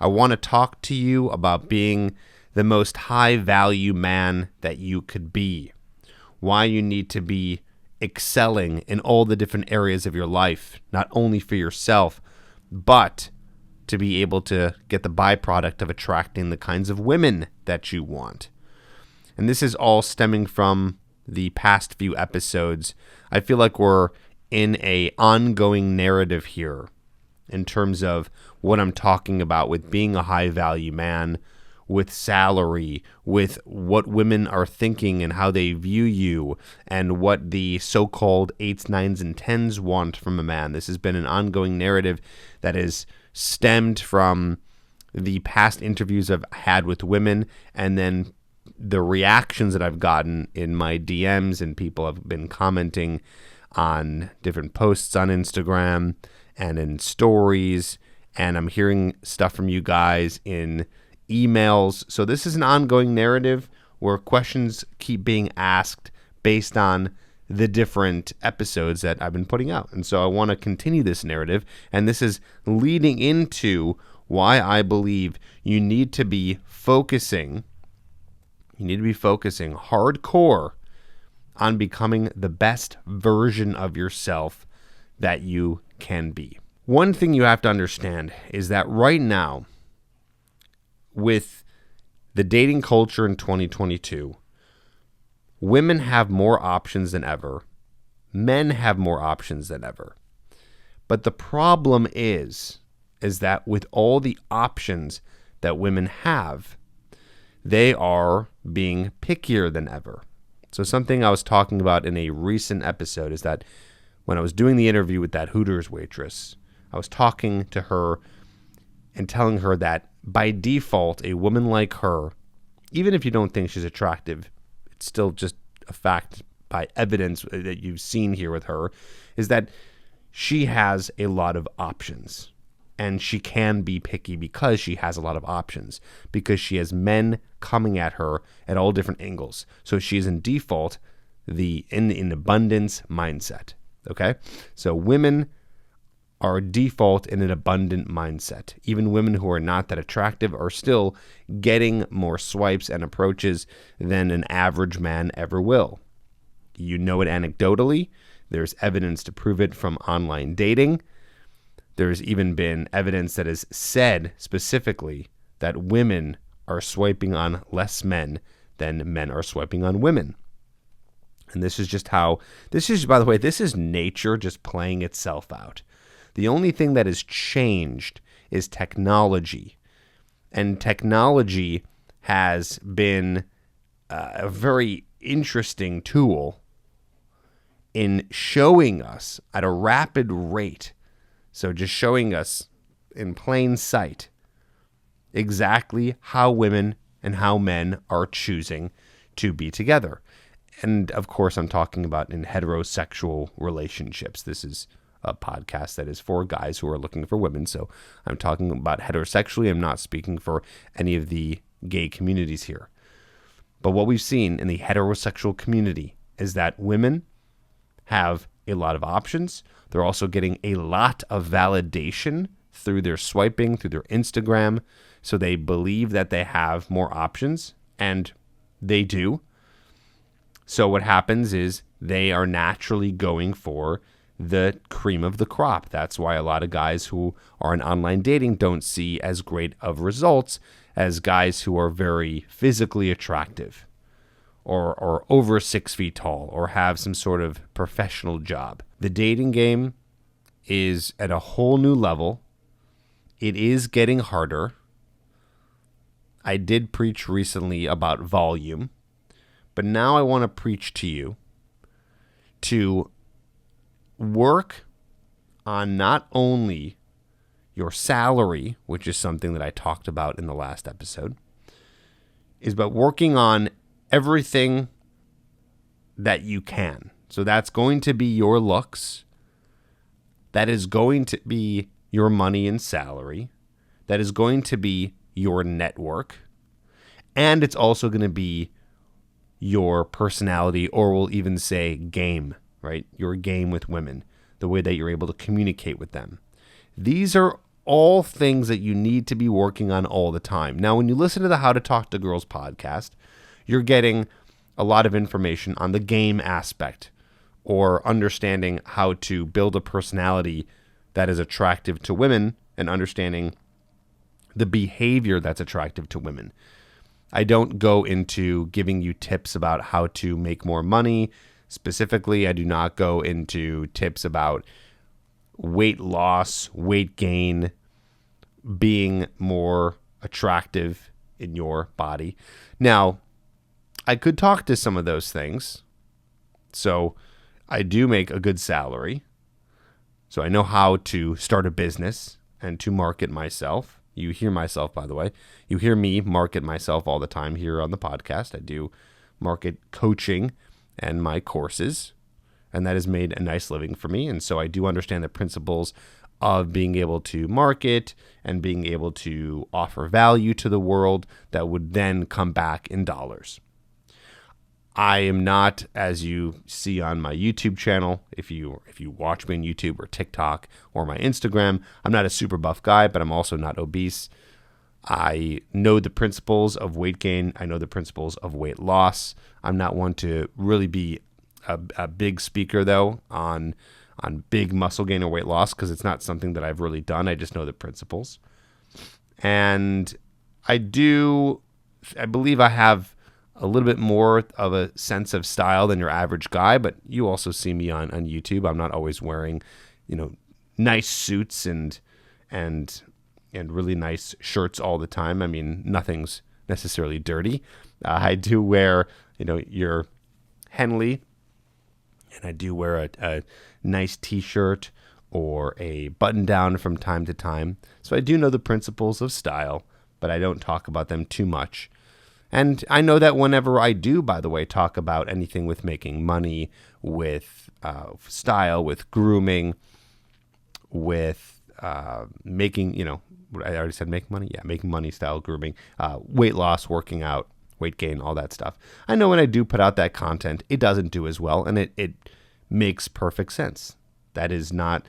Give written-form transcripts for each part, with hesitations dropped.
I want to talk to you about being the most high value man that you could be. Why you need to be excelling in all the different areas of your life, not only for yourself, but to be able to get the byproduct of attracting the kinds of women that you want. And this is all stemming from the past few episodes. I feel like we're in a ongoing narrative here in terms of what I'm talking about with being a high value man, with salary, with what women are thinking and how they view you, and what the so-called 8s, 9s, and 10s want from a man. This has been an ongoing narrative that has stemmed from the past interviews I've had with women, and then the reactions that I've gotten in my DMs, and people have been commenting on different posts on Instagram and in stories, and I'm hearing stuff from you guys in emails. So this is an ongoing narrative where questions keep being asked based on the different episodes that I've been putting out. And so I want to continue this narrative, and this is leading into why I believe you need to be focusing hardcore on becoming the best version of yourself that you can be. One thing you have to understand is that right now, with the dating culture in 2022, women have more options than ever. Men have more options than ever. But the problem is that with all the options that women have, they are being pickier than ever. So something I was talking about in a recent episode is that when I was doing the interview with that Hooters waitress, I was talking to her and telling her that by default, a woman like her, even if you don't think she's attractive, it's still just a fact by evidence that you've seen here with her, is that she has a lot of options. And she can be picky because she has a lot of options, because she has men coming at her at all different angles. So she's in default in abundance mindset. Okay? So women are default in an abundant mindset. Even women who are not that attractive are still getting more swipes and approaches than an average man ever will. You know it anecdotally. There's evidence to prove it from online dating. There's even been evidence that has said specifically that women are swiping on less men than men are swiping on women. And this is, by the way, this is nature just playing itself out. The only thing that has changed is technology. And technology has been a very interesting tool in showing us at a rapid rate, so just showing us in plain sight exactly how women and how men are choosing to be together. And of course, I'm talking about in heterosexual relationships. This is a podcast that is for guys who are looking for women. So I'm talking about heterosexually. I'm not speaking for any of the gay communities here. But what we've seen in the heterosexual community is that women have a lot of options. They're also getting a lot of validation through their swiping, through their Instagram. So they believe that they have more options, and they do. So what happens is they are naturally going for the cream of the crop. That's why a lot of guys who are in online dating don't see as great of results as guys who are very physically attractive or over 6 feet tall or have some sort of professional job. The dating game is at a whole new level. It is getting harder. I did preach recently about volume, but now I want to preach to you to work on not only your salary, which is something that I talked about in the last episode, but working on everything that you can. So that's going to be your looks. That is going to be your money and salary. That is going to be your network. And it's also going to be your personality, or we'll even say game, right? Your game with women, the way that you're able to communicate with them. These are all things that you need to be working on all the time. Now, when you listen to the How to Talk to Girls podcast, you're getting a lot of information on the game aspect or understanding how to build a personality that is attractive to women and understanding the behavior that's attractive to women. I don't go into giving you tips about how to make more money. Specifically, I do not go into tips about weight loss, weight gain, being more attractive in your body. Now, I could talk to some of those things. So I do make a good salary. So I know how to start a business and to market myself. You hear myself, by the way. You hear me market myself all the time here on the podcast. I do market coaching and my courses, and that has made a nice living for me. And so I do understand the principles of being able to market and being able to offer value to the world that would then come back in dollars. I am not, as you see on my YouTube channel, if you watch me on YouTube or TikTok or my Instagram, I'm not a super buff guy, but I'm also not obese. I know the principles of weight gain. I know the principles of weight loss. I'm not one to really be a big speaker, though, on big muscle gain or weight loss because it's not something that I've really done. I just know the principles. And I believe I have a little bit more of a sense of style than your average guy, but you also see me on YouTube. I'm not always wearing, nice suits and really nice shirts all the time. I mean, nothing's necessarily dirty. I do wear, your Henley, and I do wear a nice t-shirt or a button down from time to time. So I do know the principles of style, but I don't talk about them too much. And I know that whenever I do, by the way, talk about anything with making money, with style, with grooming, with making, I already said make money? Yeah, making money, style, grooming, weight loss, working out, weight gain, all that stuff. I know when I do put out that content, it doesn't do as well, and it makes perfect sense. That is not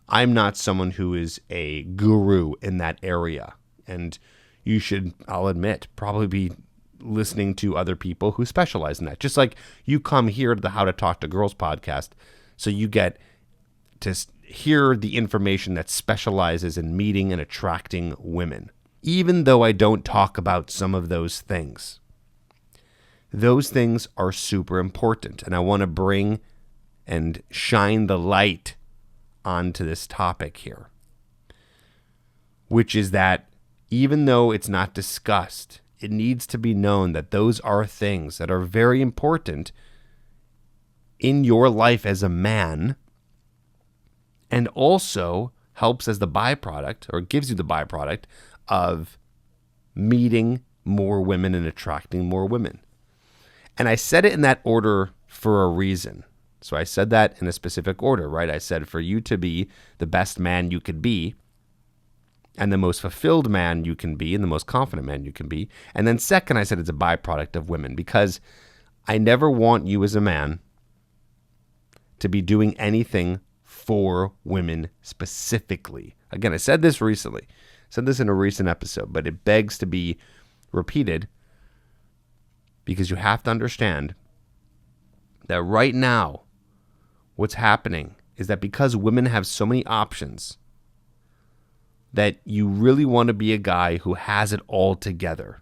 I'm not someone who is a guru in that area. And you should, I'll admit, probably be listening to other people who specialize in that. Just like you come here to the How to Talk to Girls podcast, so you get to hear the information that specializes in meeting and attracting women. Even though I don't talk about some of those things are super important. And I want to bring and shine the light onto this topic here, which is that even though it's not discussed, it needs to be known that those are things that are very important in your life as a man, and also helps as the byproduct, or gives you the byproduct of meeting more women and attracting more women. And I said it in that order for a reason. So I said that in a specific order, right? I said for you to be the best man you could be, and the most fulfilled man you can be, and the most confident man you can be. And then second, I said it's a byproduct of women, because I never want you as a man to be doing anything for women specifically. Again, I said this recently. I said this in a recent episode, but it begs to be repeated, because you have to understand that right now, what's happening is that because women have so many options, that you really want to be a guy who has it all together.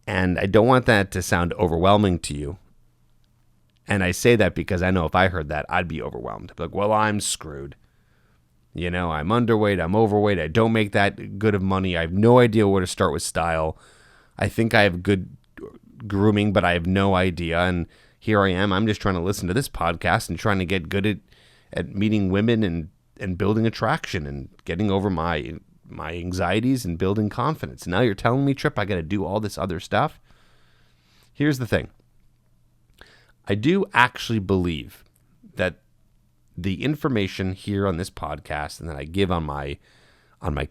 And I don't want that to sound overwhelming to you. And I say that because I know if I heard that, I'd be overwhelmed. I'd be like, well, I'm screwed. I'm underweight, I'm overweight, I don't make that good of money, I have no idea where to start with style. I think I have good grooming, but I have no idea. And here I am, I'm just trying to listen to this podcast and trying to get good at meeting women and building attraction and getting over my anxieties and building confidence. Now you're telling me, Trip, I got to do all this other stuff? Here's the thing. I do actually believe that the information here on this podcast and that I give on my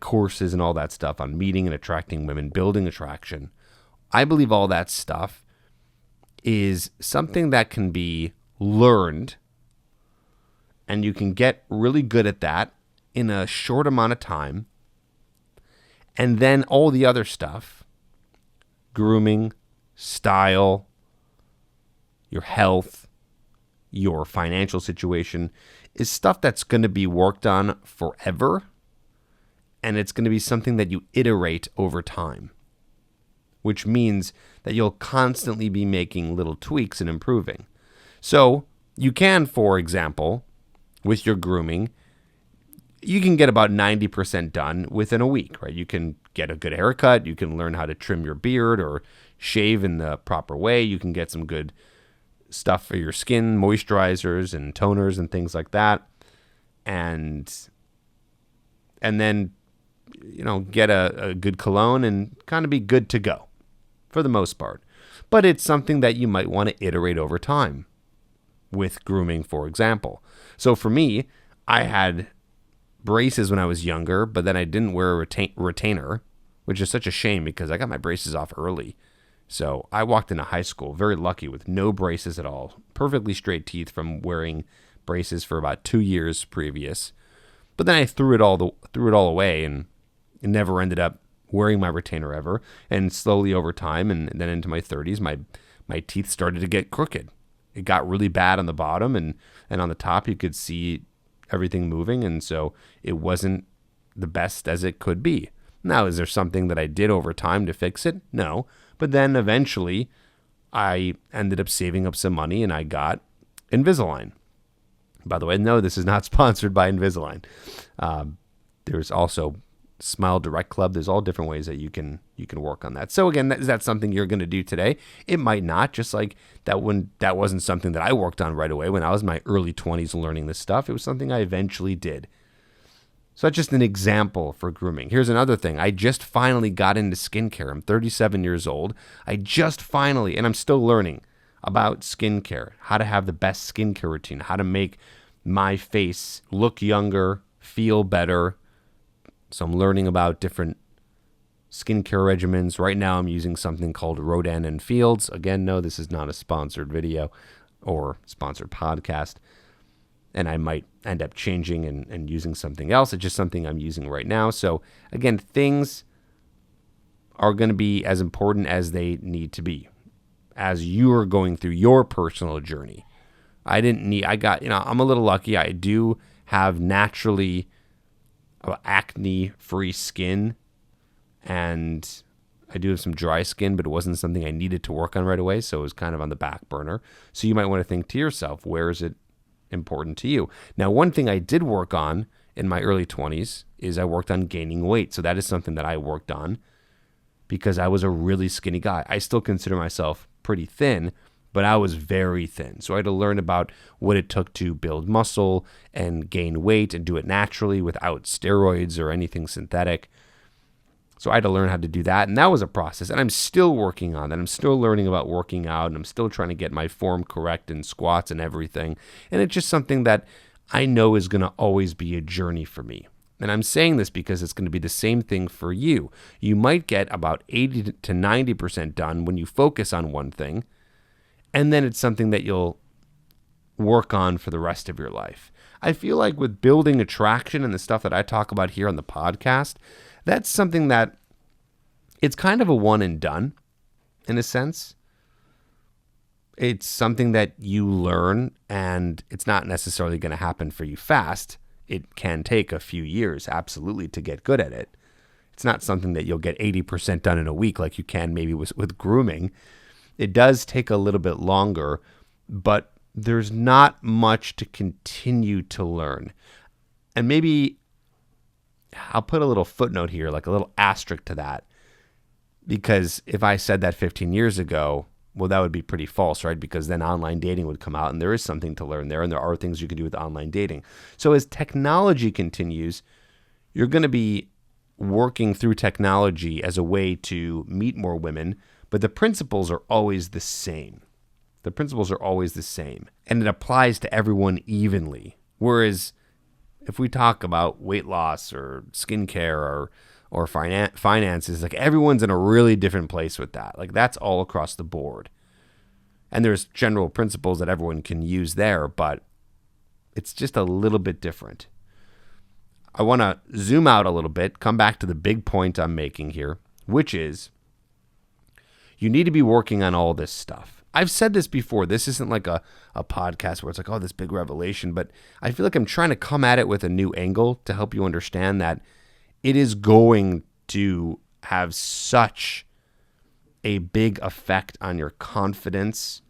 courses and all that stuff on meeting and attracting women, building attraction, I believe all that stuff is something that can be learned, and you can get really good at that, in a short amount of time. And then all the other stuff, grooming, style, your health, your financial situation, is stuff that's going to be worked on forever. And it's going to be something that you iterate over time, which means that you'll constantly be making little tweaks and improving. So you can, for example, with your grooming, you can get about 90% done within a week, right? You can get a good haircut. You can learn how to trim your beard or shave in the proper way. You can get some good stuff for your skin, moisturizers and toners and things like that. And then, get a good cologne and kind of be good to go for the most part. But it's something that you might want to iterate over time with grooming, for example. So for me, I had braces when I was younger, but then I didn't wear a retainer, which is such a shame because I got my braces off early. So I walked into high school very lucky with no braces at all, perfectly straight teeth from wearing braces for about 2 years previous. But then I threw it all away and never ended up wearing my retainer ever. And slowly over time, and then into my 30s, my teeth started to get crooked. It got really bad on the bottom, and on the top you could see everything moving, and so it wasn't the best as it could be. Now, is there something that I did over time to fix it? No. But then eventually I ended up saving up some money and I got Invisalign. By the way, no, this is not sponsored by Invisalign. There's also Smile Direct Club. There's all different ways that you can work on that. So again, is that something you're going to do today? It might not, just like that wasn't something that I worked on right away when I was in my early 20s learning this stuff. It was something I eventually did. So that's just an example for grooming. Here's another thing. I just finally got into skincare. I'm 37 years old. I just finally, and I'm still learning about skincare, how to have the best skincare routine, how to make my face look younger, feel better. So I'm learning about different skincare regimens. Right now I'm using something called Rodan and Fields. Again, no, this is not a sponsored video or sponsored podcast. And I might end up changing and using something else. It's just something I'm using right now. So again, things are going to be as important as they need to be as you are going through your personal journey. I'm a little lucky. I do have naturally acne-free skin, and I do have some dry skin, but it wasn't something I needed to work on right away, so it was kind of on the back burner. So you might want to think to yourself, where is it important to you? Now, one thing I did work on in my early 20s is I worked on gaining weight. So that is something that I worked on because I was a really skinny guy. I still consider myself pretty thin, but I was very thin. So I had to learn about what it took to build muscle and gain weight and do it naturally without steroids or anything synthetic. So I had to learn how to do that, and that was a process, and I'm still working on that. I'm still learning about working out, and I'm still trying to get my form correct in squats and everything, and it's just something that I know is going to always be a journey for me. And I'm saying this because it's going to be the same thing for you. You might get about 80 to 90% done when you focus on one thing, and then it's something that you'll work on for the rest of your life. I feel like with building attraction and the stuff that I talk about here on the podcast, that's something that it's kind of a one and done in a sense. It's something that you learn, and it's not necessarily going to happen for you fast. It can take a few years, absolutely, to get good at it. It's not something that you'll get 80% done in a week like you can maybe with grooming. It does take a little bit longer, but there's not much to continue to learn. And maybe I'll put a little footnote here, like a little asterisk to that, because if I said that 15 years ago, well, that would be pretty false, right? Because then online dating would come out, and there is something to learn there, and there are things you can do with online dating. So as technology continues, you're going to be working through technology as a way to meet more women, but the principles are always the same. The principles are always the same, and it applies to everyone evenly. Whereas if we talk about weight loss or skincare or finances, like everyone's in a really different place with that. Like that's all across the board. And there's general principles that everyone can use there, but it's just a little bit different. I want to zoom out a little bit, come back to the big point I'm making here, which is you need to be working on all this stuff. I've said this before. This isn't like a podcast where it's like, oh, this big revelation, but I feel like I'm trying to come at it with a new angle to help you understand that it is going to have such a big effect on your confidence,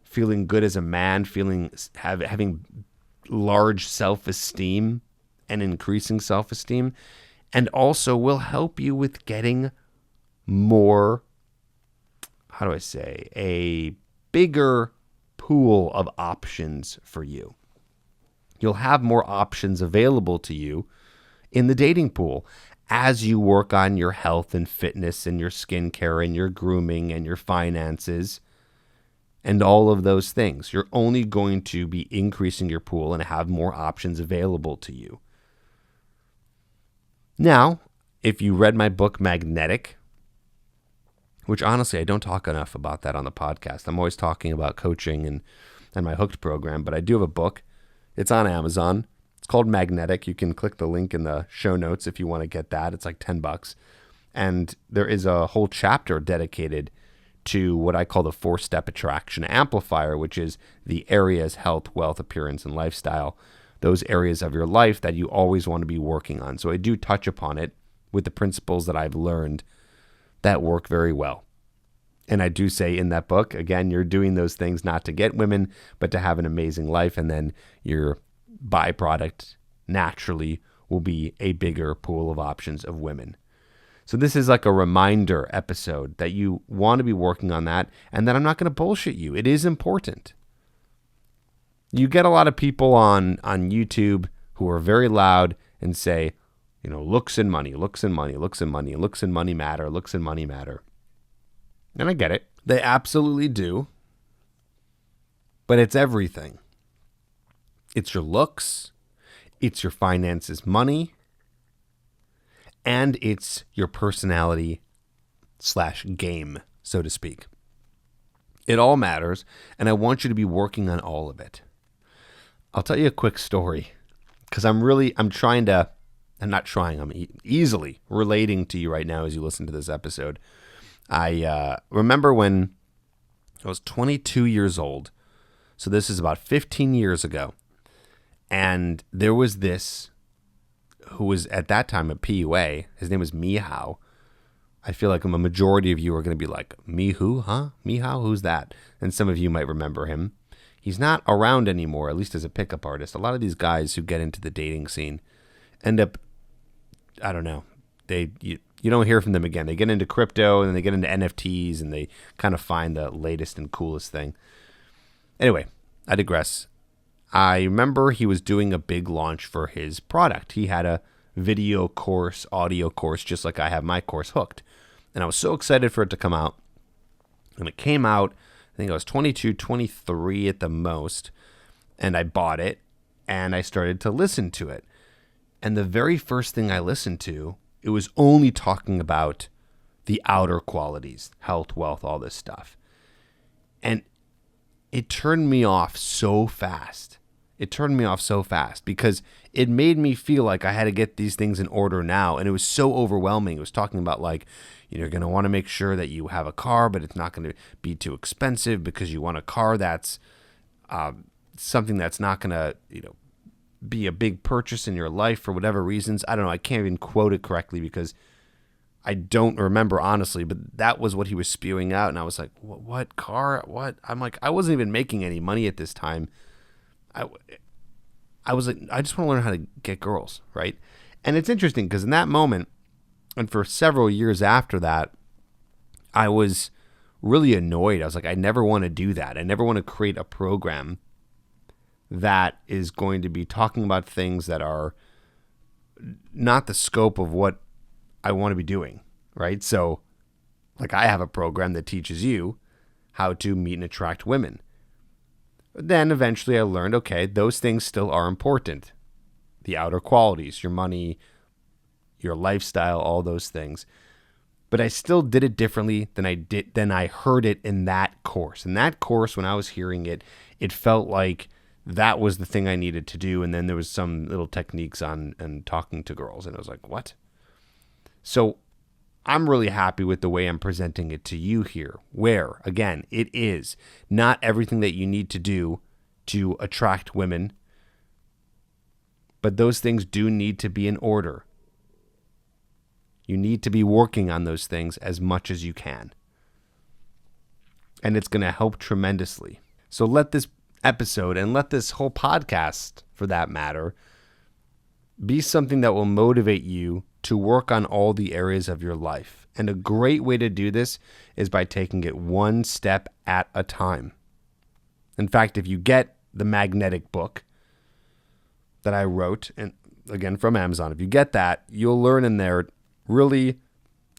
feeling good as a man, having large self-esteem and increasing self-esteem, and also will help you with getting more, a bigger pool of options for you. You'll have more options available to you in the dating pool as you work on your health and fitness and your skincare and your grooming and your finances and all of those things. You're only going to be increasing your pool and have more options available to you. Now, if you read my book, Magnetic, which honestly, I don't talk enough about that on the podcast. I'm always talking about coaching and my Hooked program, but I do have a book. It's on Amazon. It's called Magnetic. You can click the link in the show notes if you want to get that. It's like $10. And there is a whole chapter dedicated to what I call the 4-step attraction amplifier, which is the areas: health, wealth, appearance, and lifestyle. Those areas of your life that you always want to be working on. So I do touch upon it with the principles that I've learned that work very well. And I do say in that book, again, you're doing those things not to get women, but to have an amazing life. And then your byproduct naturally will be a bigger pool of options of women. So this is like a reminder episode that you want to be working on that, and that I'm not going to bullshit you. It is important. You get a lot of people on YouTube who are very loud and say, looks and money, looks and money, looks and money, looks and money matter, looks and money matter. And I get it. They absolutely do. But it's everything. It's your looks, it's your finances, money, and it's your personality / game, so to speak. It all matters, and I want you to be working on all of it. I'll tell you a quick story, because I'm easily relating to you right now as you listen to this episode. I remember when I was 22 years old, so this is about 15 years ago, and there was this who was at that time a PUA. His name was Mihao. I feel like a majority of you are going to be like, me who, huh? Mihao, who's that? And some of you might remember him. He's not around anymore, at least as a pickup artist. A lot of these guys who get into the dating scene end up, I don't know, you don't hear from them again. They get into crypto and then they get into NFTs and they kind of find the latest and coolest thing. Anyway, I digress. I remember he was doing a big launch for his product. He had a video course, audio course, just like I have my course, Hooked. And I was so excited for it to come out. And it came out, I think I was 22, 23 at the most. And I bought it and I started to listen to it. And the very first thing I listened to, it was only talking about the outer qualities, health, wealth, all this stuff. And it turned me off so fast. Because it made me feel like I had to get these things in order now. And it was so overwhelming. It was talking about like, you're going to want to make sure that you have a car, but it's not going to be too expensive because you want a car that's something that's not going to, be a big purchase in your life for whatever reasons. I don't know. I can't even quote it correctly because I don't remember honestly, but that was what he was spewing out. And I was like, what car? What? I'm like, I wasn't even making any money at this time. I was like, I just want to learn how to get girls, right? And it's interesting because in that moment, and for several years after that, I was really annoyed. I was like, I never want to do that. I never want to create a program that is going to be talking about things that are not the scope of what I want to be doing, right? So, like, I have a program that teaches you how to meet and attract women. But then eventually I learned, okay, those things still are important. The outer qualities, your money, your lifestyle, all those things. But I still did it differently than I heard it in that course. In that course, when I was hearing it, it felt like that was the thing I needed to do. And then there was some little techniques on and talking to girls, and I was like, what? So I'm really happy with the way I'm presenting it to you here, where, again, it is not everything that you need to do to attract women, but those things do need to be in order. You need to be working on those things as much as you can. And it's going to help tremendously. So let this episode, and let this whole podcast, for that matter, be something that will motivate you to work on all the areas of your life. And a great way to do this is by taking it one step at a time. In fact, if you get the magnetic book that I wrote, and again from Amazon, if you get that, you'll learn in there really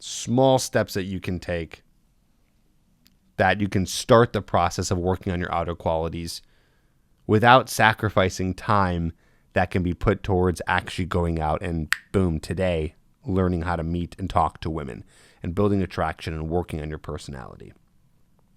small steps that you can take, that you can start the process of working on your outer qualities without sacrificing time that can be put towards actually going out and, boom, today, learning how to meet and talk to women and building attraction and working on your personality.